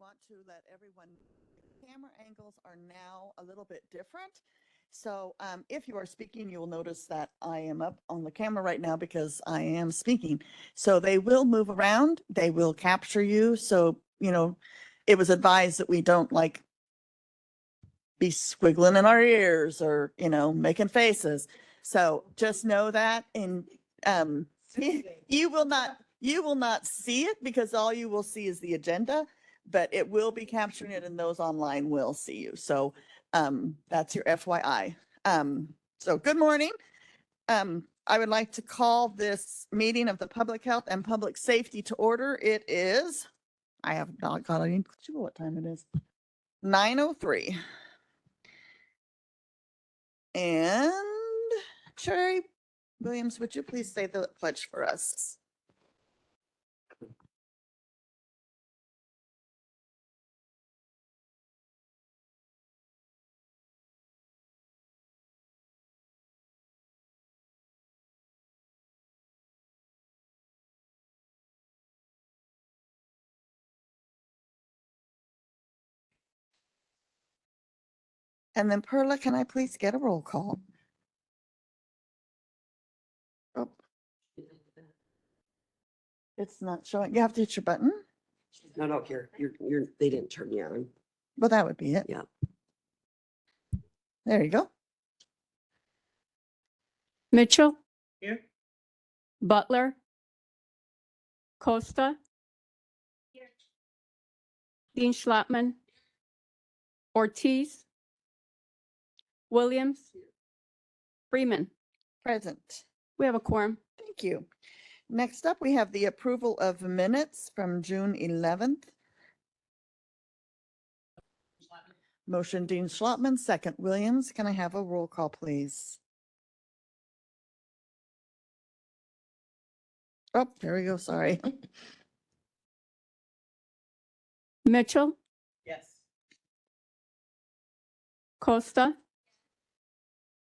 want to let everyone, camera angles are now a little bit different. So if you are speaking, you will notice that I am up on the camera right now because I am speaking. So they will move around, they will capture you. So, it was advised that we don't like be squiggling in our ears or, making faces. So just know that and you will not see it because all you will see is the agenda, but it will be capturing it and those online will see you. So that's your FYI. So good morning. I would like to call this meeting of the Public Health and Public Safety to order. It is, I have not got any clue what time it is. 9:03. And Sherry Williams, would you please say the pledge for us? And then Perla, can I please get a roll call? Oh, it's not showing. You have to hit your button. No, they didn't turn you on. Well, that would be it. Yeah. There you go. Mitchell, Here. Butler, Costa, Dean Schlotman, Ortiz, Williams, Freeman. Present. We have a quorum. Thank you. Next up, we have the approval of minutes from June 11th. Motion Dean Schlotman, second Williams. Can I have a roll call, please? Oh, there we go. Sorry. Mitchell, Yes. Costa,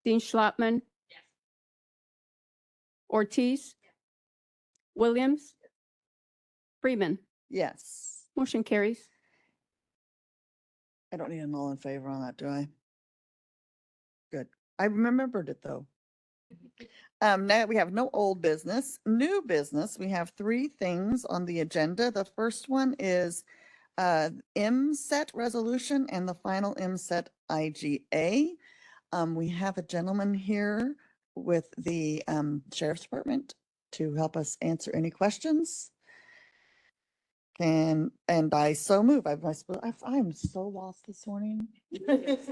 Dean Schlotman, Ortiz, Williams, Freeman. Yes. Motion carries. I don't need an all in favor on that, do I? Good. I remembered it though. Now we have no old business, new business. We have three things on the agenda. The first one is MSET resolution and the final MSET IGA. We have a gentleman here with the Sheriff's Department to help us answer any questions. And I so move. I'm so lost this morning. Can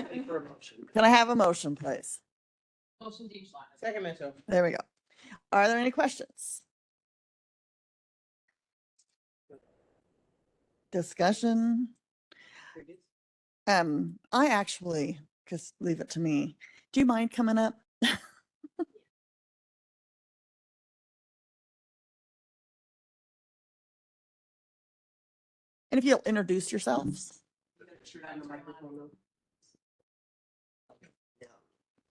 I have a motion, please? Motion Dean Schlotman. Second Mitchell. There we go. Are there any questions? Discussion? I actually, just leave it to me. Do you mind coming up? And if you'll introduce yourselves.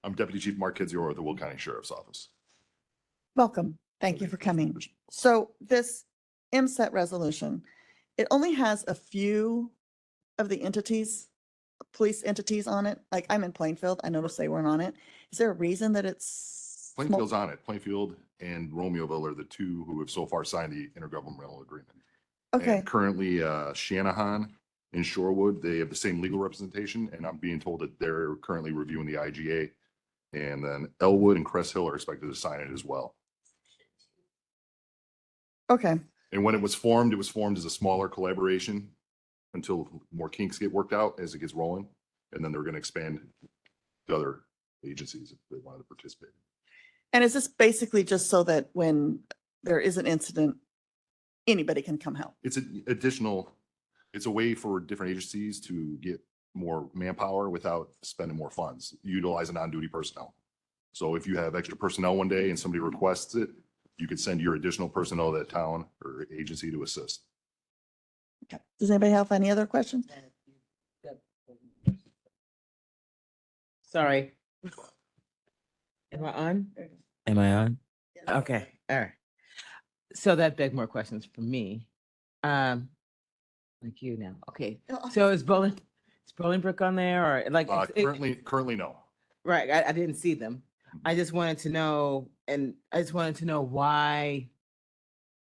I'm Deputy Chief Mark Kidzior with the Will County Sheriff's Office. Welcome. Thank you for coming. So this MSET resolution, it only has a few of the entities, police entities on it. Like I'm in Plainfield. I noticed they weren't on it. Is there a reason that it's? Plainfield's on it. Plainfield and Romeoville are the two who have so far signed the intergovernmental agreement. Okay, And currently, Shanahan and Shorewood, they have the same legal representation, and I'm being told that they're currently reviewing the IGA. And then Elwood and Crest Hill are expected to sign it as well. okay, And when it was formed as a smaller collaboration until more kinks get worked out as it gets rolling. And then they're going to expand to other agencies if they wanted to participate. and is this basically just so that when there is an incident, anybody can come help? It's an additional, it's a way for different agencies to get more manpower without spending more funds, utilizing on-duty personnel. So if you have extra personnel one day and somebody requests it, you could send your additional personnel to that town or agency to assist. Okay. Does anybody have any other questions? Sorry. Am I on? Am I on? Okay, all right. So that begged more questions for me. Like you now. Okay. Oh. So is Bolingbrook on there or like? Currently no. Right, I didn't see them. I just wanted to know, and I just wanted to know why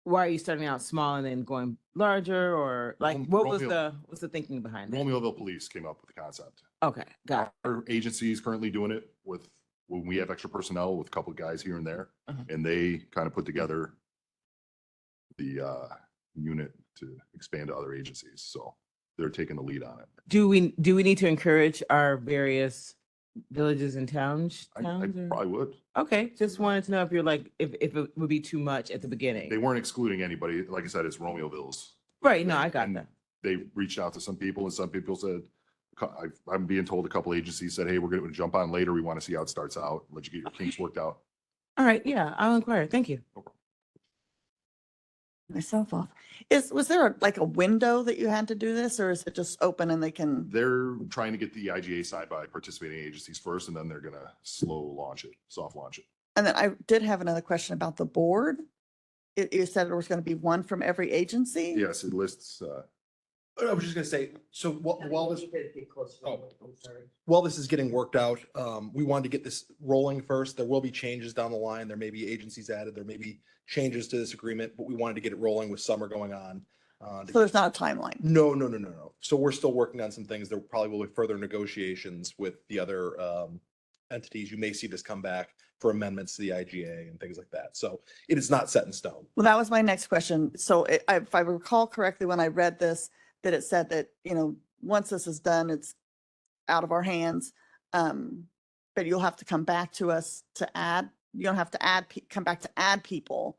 are you starting out small and then going larger, or like, what's the thinking behind it? Romeoville Police came up with the concept. Okay, got it. Our agency is currently doing it with, when we have extra personnel with a couple of guys here and there. Uh-huh. And they kind of put together the unit to expand to other agencies. So they're taking the lead on it. Do we need to encourage our various villages and towns? I or- probably would. Okay, just wanted to know if you're like, if it would be too much at the They beginning. weren't excluding anybody. Like I said, it's Romeoville's. Right, no, I got And that. They reached out to some people and some people said, I'm being told a couple agencies said, hey, we're going to jump on later. We want to see how it starts out. Let you get your kinks worked out. All right, yeah, I'll inquire. Thank you. Myself off. Was there like a window that you had to do this, or is it just open and they can? They're trying to get the IGA side by participating agencies first, and then they're gonna slow launch it, soft launch it. And then I did have another question about the board. You said there was going to be one from every agency? Yes, it lists, I was just gonna say, so while this, Get closer. Oh. I'm sorry. while this is getting worked out, we wanted to get this rolling first. There will be changes down the line. There may be agencies added. There may be changes to this agreement, but we wanted to get it rolling with summer going on. So there's not a timeline. No. So we're still working on some things. There probably will be further negotiations with the other entities. You may see this come back for amendments to the IGA and things like that. So it is not set in stone. Well, that was my next question. So if I recall correctly, when I read this, that it said that, once this is done, it's out of our hands. But you'll have to come back to us to add, you don't have to come back to add people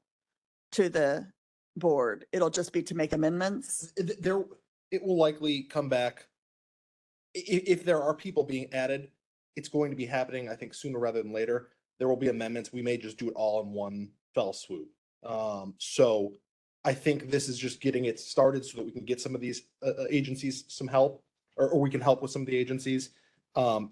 to the board. It'll just be to make amendments. It will likely come back. If there are people being added, it's going to be happening, I think, sooner rather than later. There will be amendments. We may just do it all in one fell swoop. So I think this is just getting it started so that we can get some of these agencies some help, or we can help with some of the agencies. I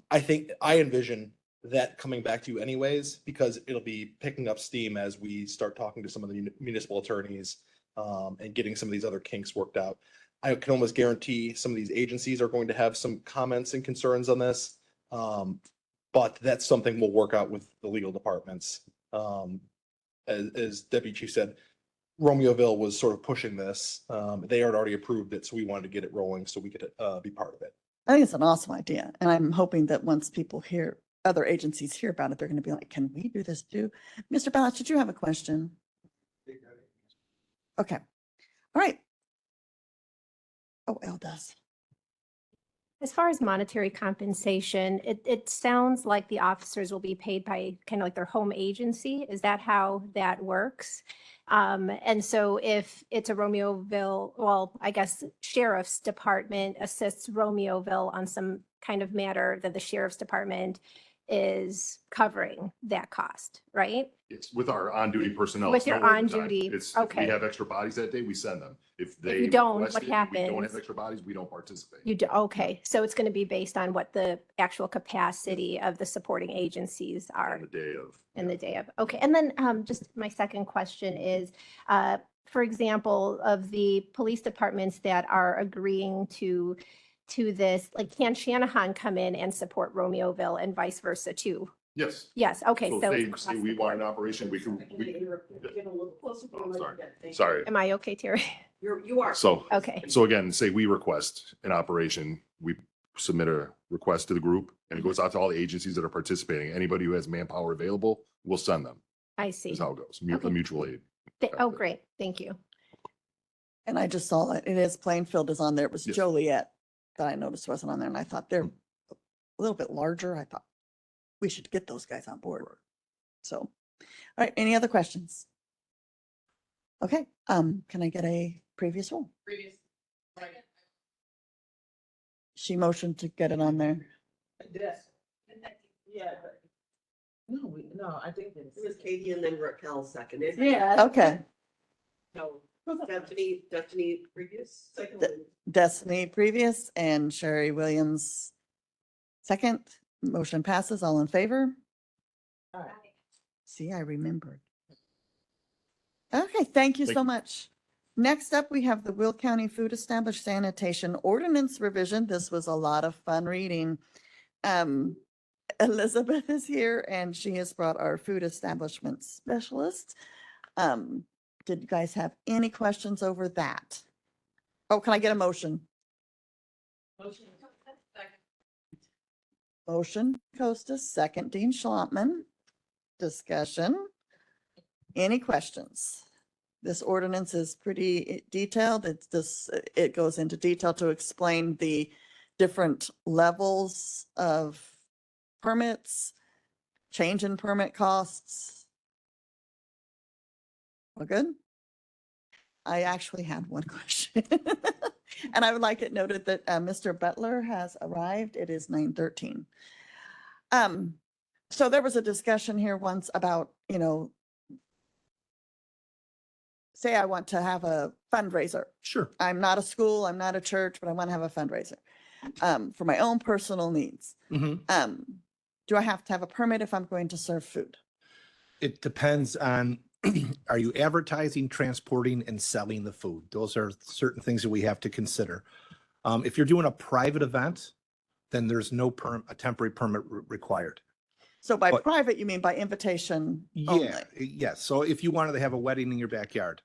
envision that coming back to you anyways, because it'll be picking up steam as we start talking to some of the municipal attorneys and getting some of these other kinks worked out. I can almost guarantee some of these agencies are going to have some comments and concerns on this. But that's something we'll work out with the legal departments. As Deputy Chief said, Romeoville was sort of pushing this. They had already approved it, so we wanted to get it rolling so we could be part of it. I think it's an awesome idea. And I'm hoping that once people hear, other agencies hear about it, they're going to be like, can we do this too? Mr. Ballas, did you have a question? Okay. All right. Oh, Elle does. As far as monetary compensation, it sounds like the officers will be paid by kind of like their home agency. Is that how that works? And so if it's a Romeoville, well, I guess sheriff's department assists Romeoville on some kind of matter that the sheriff's department is covering that cost, right? it's with our on-duty personnel. With it's no your overtime. on-duty, It's, if we okay. have extra bodies that day, we send them. If they. you don't, request what it, we don't happens? have extra bodies, we don't participate. You do, okay, so it's going to be based on what the actual capacity of the supporting agencies are. On the day of. In the day of, okay. And then just my second question is, for example, of the police departments that are agreeing to this, like can Shanahan come in and support Romeoville and vice versa too? Yes. Yes, okay, So so. if it's they across say the we want an board. operation, we can, Get a little closer. Oh, sorry. sorry. Am I okay, Terry? You are. So, Okay, so again, say we request an operation, we submit a request to the group and it goes out to all the agencies that are participating. Anybody who has manpower available, we'll send them. I see. Is how it goes. Okay. Mutual aid. Oh, great, thank you. And I just saw it. It is Plainfield is on there. It was Yes. Joliet that I noticed wasn't on there. And I thought they're a little bit larger. I thought we should get those guys on board. So, all right, any other questions? Okay, can I get a previous roll? She motioned to get it on there. Yeah, but. No, I think It was Katie and then Raquel seconded. Okay, No, Destiny previous. Destiny previous and Sherry Williams second. Motion passes. All in favor? See, I remembered. Okay, thank you Thank so you. much. Next up, we have the Will County Food Established Sanitation Ordinance Revision. This was a lot of fun reading. Elizabeth is here and she has brought our food establishment specialist. Did you guys have any questions over that? Oh, can I get a motion? Motion, Costa, second, Dean Schlottman. Discussion. Any questions? This ordinance is pretty detailed. It goes into detail to explain the different levels of permits, change in permit costs. All good? I actually had one question. And I would like it noted that Mr. Butler has arrived. It is 9:13. So there was a discussion here once about, say I want to have a fundraiser. Sure. I'm not a school, I'm not a church, but I want to have a fundraiser for my own personal needs. Mhm. Do I have to have a permit if I'm going to serve food? It depends on, are you advertising, transporting, and selling the food? Those are certain things that we have to consider. If you're doing a private event, then there's no a temporary permit required. So by But- private, you mean by invitation only? Yeah, yes. So if you wanted to have a wedding in your backyard,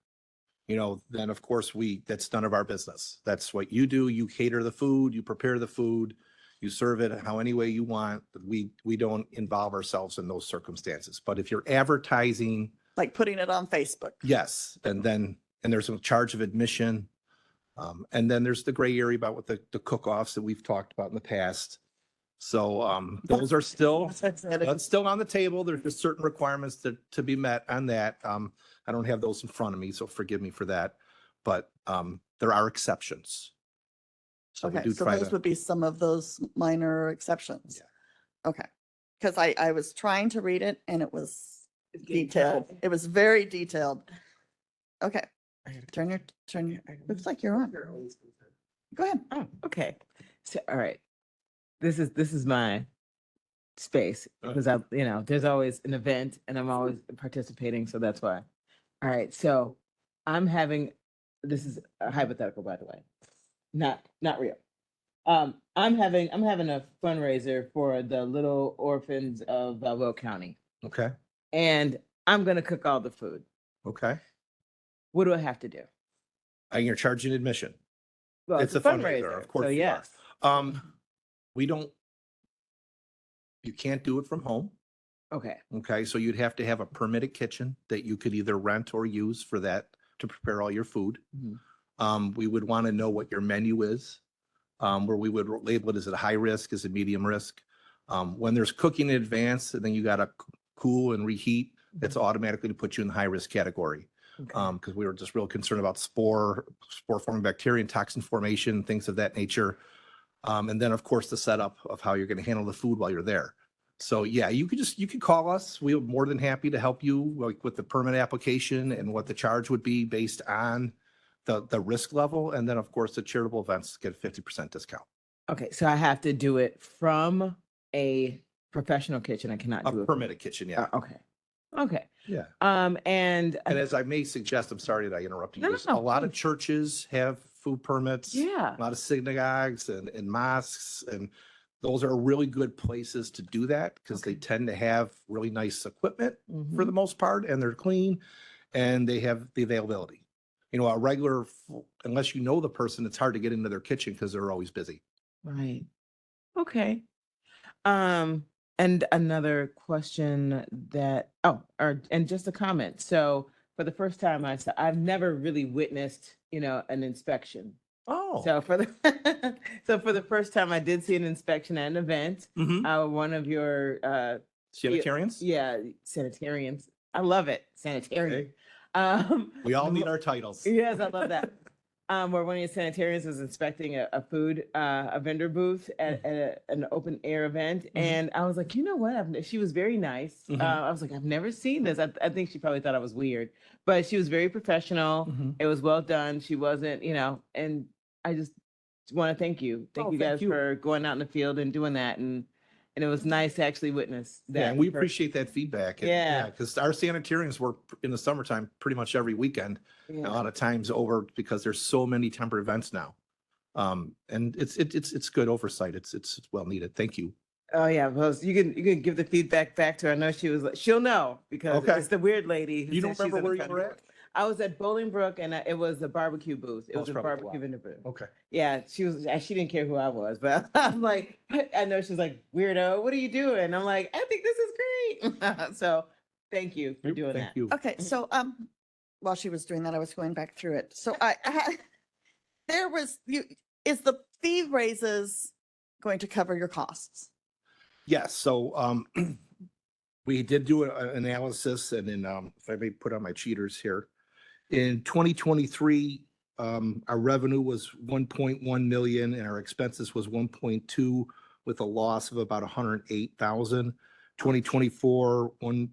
then of course that's none of our business. That's what you do. You cater the food, you prepare the food, you serve it how any way you want. We don't involve ourselves in those circumstances. But if you're advertising, Like putting it on Facebook? yes, and there's a charge of admission. And then there's the gray area about what the cook-offs that we've talked about in the past. So those are still, that's still on the table. There's just certain requirements to be met on that. I don't have those in front of me, so forgive me for that. But there are exceptions. So we Okay, do so try those to, would be some of those minor exceptions. Okay, because I was trying to read it and it was detailed. It was very detailed. Okay, turn your, looks like you're on. Go ahead. Oh, okay. So, all right. This is my space because there's always an event and I'm always participating. So that's why. All right. So this is a hypothetical, by the way, not real. I'm having a fundraiser for the Little Orphans of Will County, okay, and I'm going to cook all the food. okay. What do I have to do? And you're charging admission. Well, It's a fundraiser, of course So you are. yes. You can't do it from home. Okay. Okay, so you'd have to have a permitted kitchen that you could either rent or use for that to prepare all your food. Mhm. We would want to know what your menu is, where we would label it as a high risk, as a medium risk. When there's cooking in advance, and then you got to cool and reheat, it's automatically to put you in the high risk category. Okay. Because we were just real concerned about spore forming bacteria and toxin formation, things of that nature. And then of course the setup of how you're going to handle the food while you're there. So yeah, you could call us. We're more than happy to help you like with the permit application and what the charge would be based on the risk level. And then of course the charitable events get a 50% discount. Okay, so I have to do it from a professional kitchen. I cannot do A it. permitted kitchen, yeah. Okay. Okay. Yeah. And And as I may suggest, I'm sorry that I interrupted you. No, there's no, a lot of please. churches have food permits. yeah. A lot of synagogues and mosques, and those are really good places to do that because they Okay. tend to have really nice equipment for Mhm. the most part, and they're clean and they have the availability. A regular, unless you know the person, it's hard to get into their kitchen because they're always busy. Right. Okay. And another question and just a comment. So for the first time, I've never really witnessed, an inspection. Oh. So for the first time, I did see an inspection at an event. One of your Sanitarians? yeah, sanitarians. I love it. Sanitarian. We all need our titles. Yes, I love that. Where one of your sanitarians was inspecting a vendor booth at an open air event. And I was like, you know what? She was very nice. Mhm. I was like, I've never seen this. I think she probably thought I was weird, but she was very professional. Mhm. It was well done. She wasn't, and I just want to thank you. Thank Oh, you thank guys you. for going out in the field and doing that. And it was nice to actually witness that. Yeah, and we per- appreciate that feedback. And, Yeah. Because our sanitarians work in the summertime pretty much every weekend. A Yeah. lot of times over because there's so many temporary events now. And it's good oversight. It's well needed. Thank you. Oh, yeah, well, you can give the feedback back to her. I know she was, she'll know because Okay. it's the weird lady. who You don't says she's remember an where you were offender. at? I was at Bolingbrook and it was a barbecue booth. It Oh, was it's a probably a barbecue while. vendor booth. Okay. Yeah, she didn't care who I was, but I'm like, I know she's like, weirdo, what are you doing? I'm like, I think this is great. So thank you for doing Thank that. you. Okay, so, while she was doing that, I was going back through it. So there was, is the fee raises going to cover your costs? Yes, so we did do an analysis and then if I may put on my cheaters here. In 2023, our revenue was 1.1 million and our expenses was 1.2 with a loss of about 108,000. 2024, a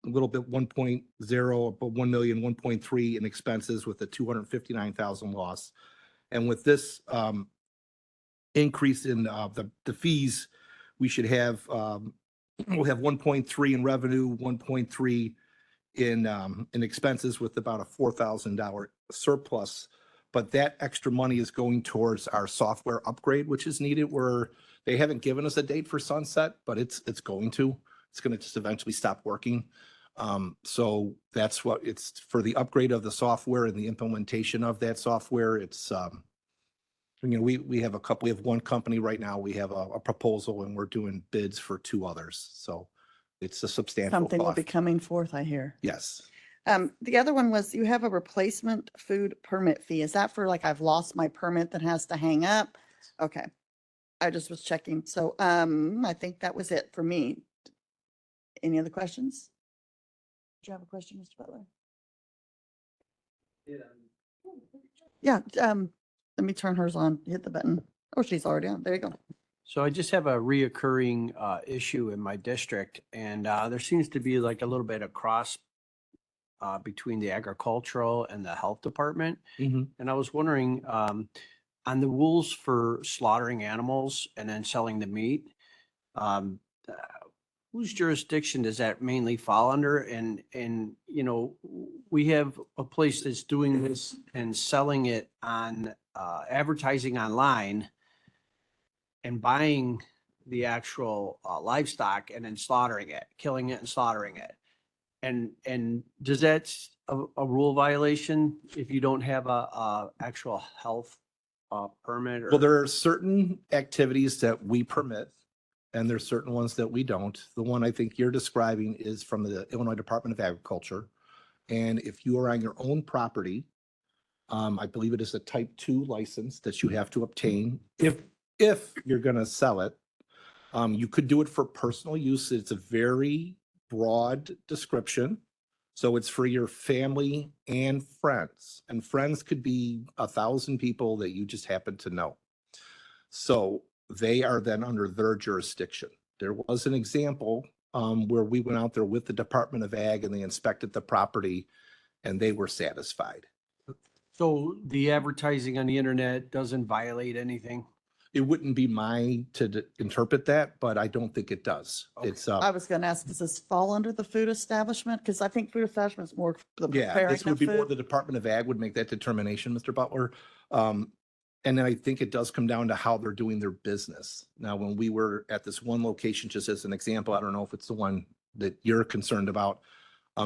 little bit 1.0, but 1 million, 1.3 in expenses with a 259,000 loss. And with this increase in the fees, we should have, we'll have 1.3 in revenue, 1.3 in expenses with about a $4,000 surplus. But that extra money is going towards our software upgrade, which is needed, where they haven't given us a date for sunset, but it's going to. It's going to just eventually stop working. So that's what it's for the upgrade of the software and the implementation of that software. It's, we have we have one company right now, we have a proposal and we're doing bids for two others. So it's a substantial Something will be cost. coming forth, I hear. Yes. The other one was you have a replacement food permit fee. Is that for like I've lost my permit that has to hang up? Okay. I just was checking. So, I think that was it for me. Any other questions? Do you have a question, Mr. Butler? Yeah, let me turn hers on, hit the button. Oh, she's already on. There you go. So I just have a reoccurring issue in my district, and there seems to be like a little bit of cross between the agricultural and the health department. Mhm. And I was wondering on the rules for slaughtering animals and then selling the meat, whose jurisdiction does that mainly fall under? And we have a place that's doing this and selling it on advertising online and buying the actual livestock and then slaughtering it, killing it and slaughtering it. And does that a rule violation if you don't have a actual health permit? Well, or- there are certain activities that we permit and there's certain ones that we don't. The one I think you're describing is from the Illinois Department of Agriculture. And if you are on your own property, I believe it is a type 2 license that you have to obtain. If you're going to sell it, you could do it for personal use. It's a very broad description. So it's for your family and friends. And friends could be 1,000 people that you just happen to know. So they are then under their jurisdiction. There was an example where we went out there with the Department of Ag and they inspected the property and they were satisfied. So the advertising on the internet doesn't violate anything? It wouldn't be mine to interpret that, but I don't think it does. Okay. It's, I was gonna ask, does this fall under the food establishment? Because I think food establishment is more the yeah, preparing this would of be more food. the Department of Ag would make that determination, Mr. Butler. And then I think it does come down to how they're doing their business. Now, when we were at this one location, just as an example, I don't know if it's the one that you're concerned about.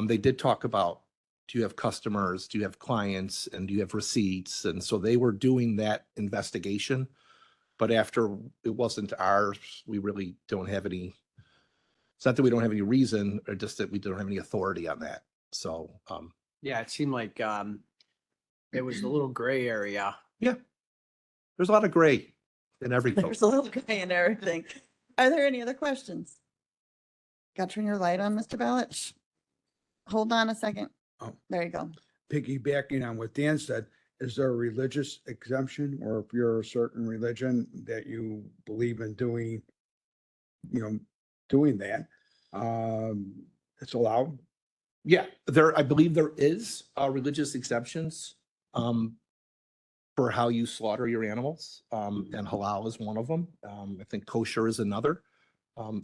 They did talk about, do you have customers? Do you have clients? And do you have receipts? And so they were doing that investigation. But after it wasn't ours, we really don't have any, it's not that we don't have any reason, or just that we don't have any authority on that. So, Yeah, it seemed like it was a little gray area. yeah, there's a lot of gray in everything. There's a little gray in everything. Are there any other questions? Got to turn your light on, Mr. Balich? Hold on a second. Oh. There you go. Piggybacking on what Dan said, is there a religious exemption, or if you're a certain religion that you believe in doing, doing that, it's allowed? Yeah, I believe there is religious exemptions for how you slaughter your animals, and halal is one of them. I think kosher is another.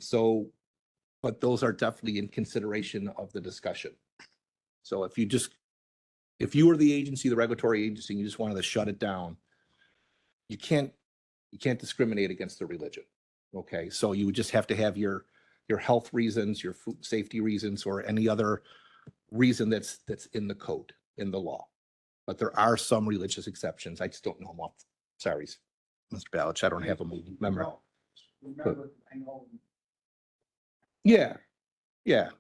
So, but those are definitely in consideration of the discussion. So if you were the agency, the regulatory agency, and you just wanted to shut it down, you can't discriminate against the religion. Okay, so you would just have to have your health reasons, your food safety reasons, or any other reason that's in the code, in the law. But there are some religious exceptions. I just don't know them off. Sorry, Mr. Balich, I don't have them memory. Yeah, yeah.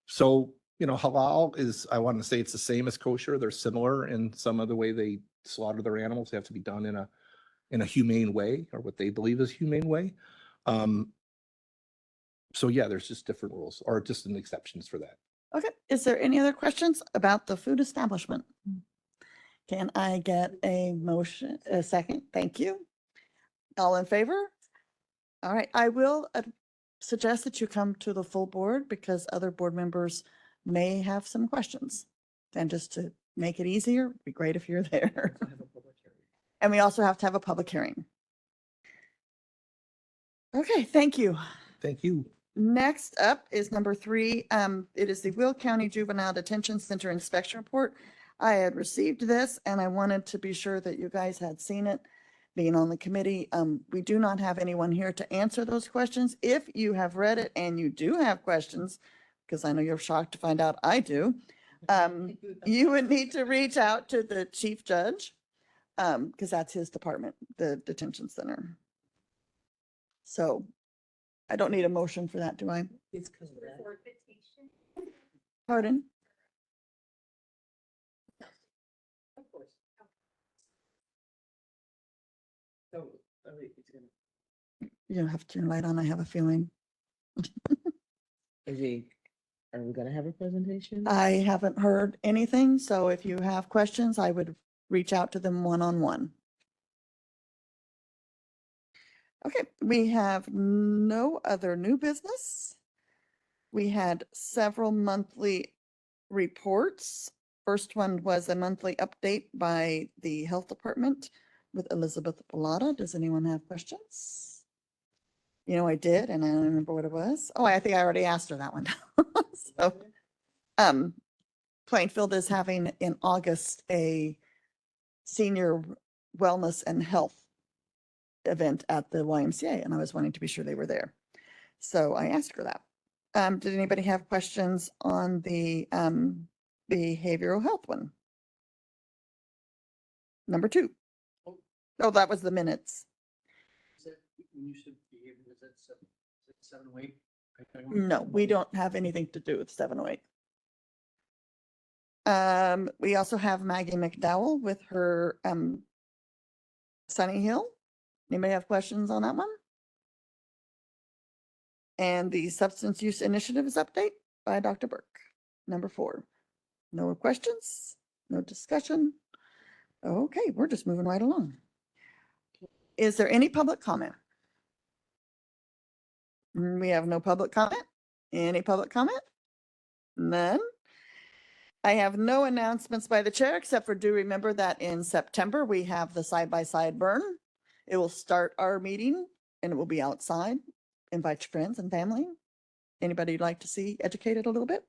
So, halal is, I want to say it's the same as kosher. They're similar in some of the way they slaughter their animals. They have to be done in a humane way, or what they believe is humane way. So yeah, there's just different rules, or just an exceptions for that. Okay, is there any other questions about the food establishment? Can I get a motion, a second? Thank you. All in favor? All right, I will suggest that you come to the full board because other board members may have some questions. And just to make it easier, it'd be great if you're there. And we also have to have a public hearing. Okay, thank you. Thank you. Next up is number 3. It is the Will County Juvenile Detention Center Inspection Report. I had received this and I wanted to be sure that you guys had seen it. Being on the committee, we do not have anyone here to answer those questions. If you have read it and you do have questions, because I know you're shocked to find out I do, you would need to reach out to the chief judge, because that's his department, the detention center. So I don't need a motion for that, do I? Pardon? You don't have to turn the light on, I have a feeling. Are we gonna have a presentation? I haven't heard anything, so if you have questions, I would reach out to them one-on-one. Okay, we have no other new business. We had several monthly reports. First one was a monthly update by the health department with Elizabeth Bellata. Does anyone have questions? I did, and I don't remember what it was. Oh, I think I already asked her that one. So, Plainfield is having in August a senior wellness and health event at the YMCA, and I was wanting to be sure they were there. So I asked her that. Did anybody have questions on the behavioral health one? Number 2. Oh, that was the minutes. No, we don't have anything to do with 708. We also have Maggie McDowell with her Sunny Hill. Anybody have questions on that one? And the substance use initiatives update by Dr. Burke. Number 4. No questions, no discussion. Okay, we're just moving right along. Is there any public comment? We have no public comment. Any public comment? None. I have no announcements by the chair, except for do remember that in September, we have the side-by-side burn. It will start our meeting and it will be outside. Invite your friends and family. Anybody you'd like to see educated a little bit.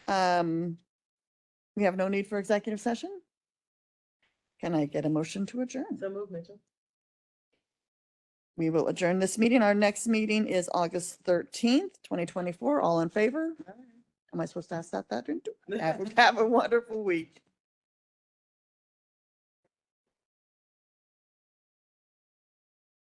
We have no need for executive session. Can I get a motion to adjourn? So move, Mitchell. We will adjourn this meeting. Our next meeting is August 13th, 2024. All in favor? Am I supposed to ask that? Have a wonderful week.